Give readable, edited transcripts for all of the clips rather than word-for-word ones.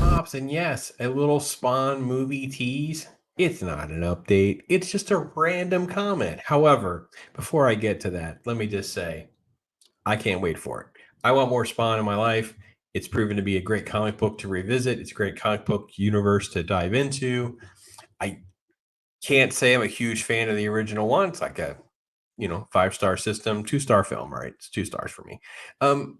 pops, and yes, a little Spawn movie tease. It's not an update. It's just a random comment. However, before I get to that, let me just say I can't wait for it. I want more Spawn in my life. It's proven to be a great comic book to revisit. It's a great comic book universe to dive into. I can't say I'm a huge fan of the original one. It's like a 5-star system, 2-star film, right? It's 2 stars for me. Um,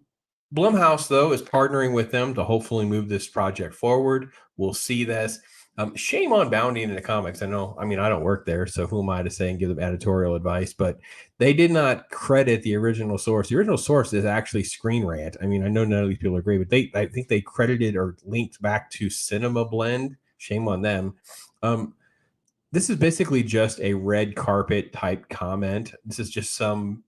Blumhouse, though, is partnering with them to hopefully move this project forward. We'll see this. Shame on Bounty in the comics. I mean, I don't work there, so who am I to say and give them editorial advice? But they did not credit the original source. The original source is actually Screen Rant. I mean, I know none of these people agree, but I think they credited or linked back to Cinema Blend. Shame on them. This is basically just a red carpet type comment. This is just some,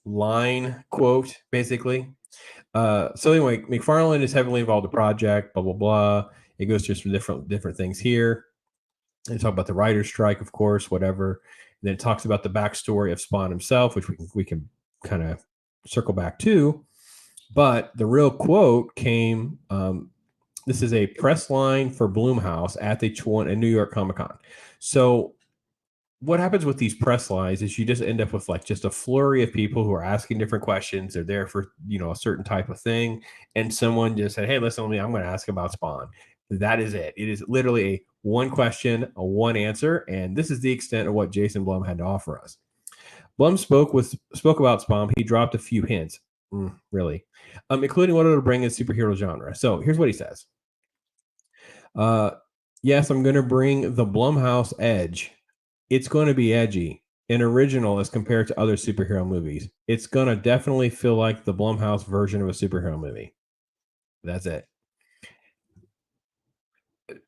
line quote, basically. So anyway, McFarlane is heavily involved in the project, blah, blah, blah. It goes through some different things here. They talk about the writer's strike, of course, whatever. And then it talks about the backstory of Spawn himself, which we can kind of circle back to. But the real quote came this is a press line for Blumhouse at the New York Comic Con. So what happens with these press lines is you just end up with like just a flurry of people who are asking different questions. They're there for a certain type of thing, and someone just said, "Hey, listen to me. I'm going to ask about Spawn." That is it. It is literally a one question, a one answer, and this is the extent of what Jason Blum had to offer us. Blum spoke about Spawn. He dropped a few hints, really, including what it'll bring in superhero genre. So here's what he says. Yes, I'm going to bring the Blumhouse edge. It's going to be edgy and original as compared to other superhero movies. It's going to definitely feel like the Blumhouse version of a superhero movie. That's it.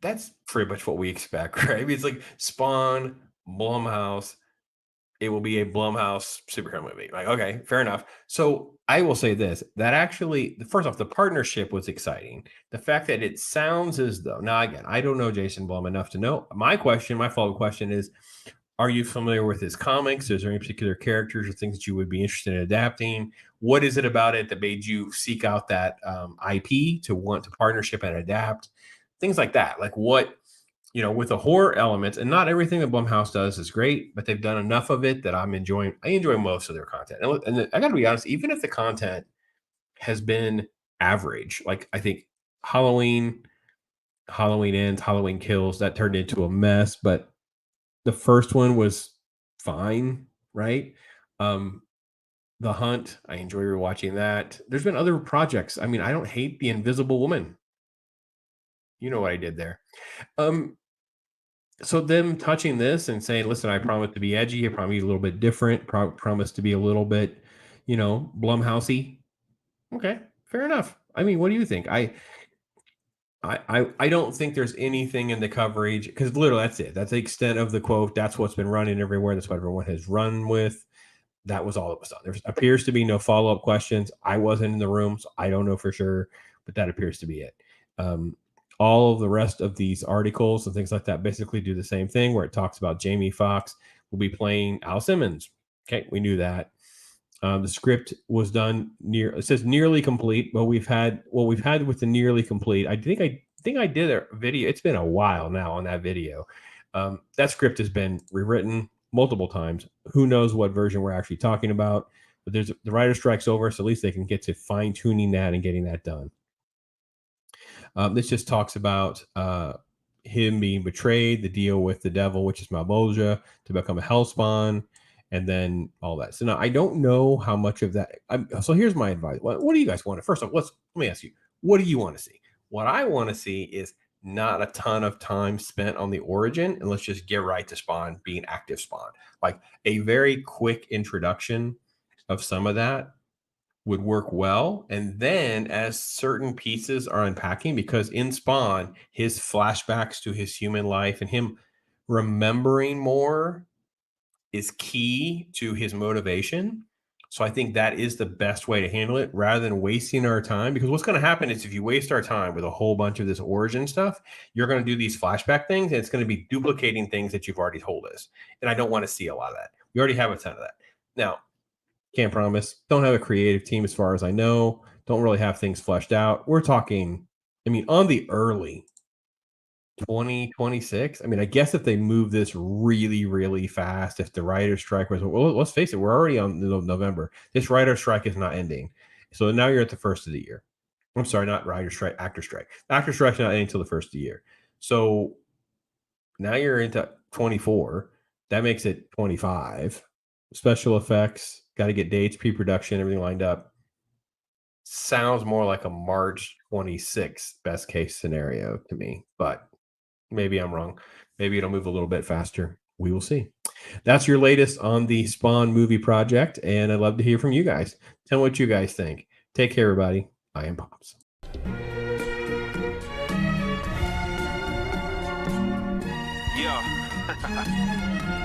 That's pretty much what we expect, right? I mean, it's like Spawn, Blumhouse. It will be a Blumhouse superhero movie. Like, okay, fair enough. So I will say this: that actually, first off, the partnership was exciting. The fact that it sounds as though, now again, I don't know Jason Blum enough to know. My follow-up question is: are you familiar with his comics? Is there any particular characters or things that you would be interested in adapting? What is it about it that made you seek out that IP to want to partnership and adapt? Things like that. Like what, with the horror elements, and not everything that Blumhouse does is great, but they've done enough of it that I'm enjoying. I enjoy most of their content. And I got to be honest, even if the content has been average, like I think Halloween, Halloween Ends, Halloween Kills, that turned into a mess, but the first one was fine, right? Um, The Hunt, I enjoy rewatching that. There's been other projects. I mean, I don't hate The Invisible Woman. You know what I did there. Um, so them touching this and saying, "Listen, I promise to be edgy. I promise a little bit different. Promise to be a little bit, Blumhousey." Okay, fair enough. I mean, what do you think? I don't think there's anything in the coverage because literally that's it. That's the extent of the quote. That's what's been running everywhere. That's what everyone has run with. That was all it was done. There appears to be no follow up questions. I wasn't in the room, so I don't know for sure, but that appears to be it. Um, all of the rest of these articles and things like that basically do the same thing, where it talks about Jamie Foxx will be playing Al Simmons. Okay, we knew that. The script was done it says nearly complete, but we've had with the nearly complete. I think I did a video. It's been a while now on that video. That script has been rewritten multiple times. Who knows what version we're actually talking about? But there's the writer strike's over, so at least they can get to fine tuning that and getting that done. This just talks about him being betrayed, the deal with the devil, which is Malbolgia, to become a Hellspawn, and then all that. So now I don't know how much of that. So here's my advice. What do you guys want? First off, let me ask you, what do you want to see? What I want to see is not a ton of time spent on the origin, and let's just get right to Spawn being active Spawn. Like a very quick introduction of some of that would work well. And then as certain pieces are unpacking, because in Spawn, his flashbacks to his human life and him remembering more is key to his motivation. So I think that is the best way to handle it rather than wasting our time. Because what's going to happen is if you waste our time with a whole bunch of this origin stuff, you're going to do these flashback things and it's going to be duplicating things that you've already told us. And I don't want to see a lot of that. We already have a ton of that. Now, can't promise. Don't have a creative team as far as I know. Don't really have things fleshed out. We're talking I mean, on the early 2026. I mean, I guess if they move this really, really fast, if the writer's strike was, well, let's face it, we're already on November. This writer's strike is not ending. So now you're at the first of the year. I'm sorry, not writer's strike, actor strike. Actor strike's not ending until the first of the year. So now you're into 24. That makes it 25. Special effects, got to get dates, pre-production, everything lined up. Sounds more like a March 26th best case scenario to me, but maybe I'm wrong. Maybe it'll move a little bit faster. We will see. That's your latest on the Spawn movie project, and I'd love to hear from you guys. Tell me what you guys think. Take care, everybody. I am Pops. Yeah.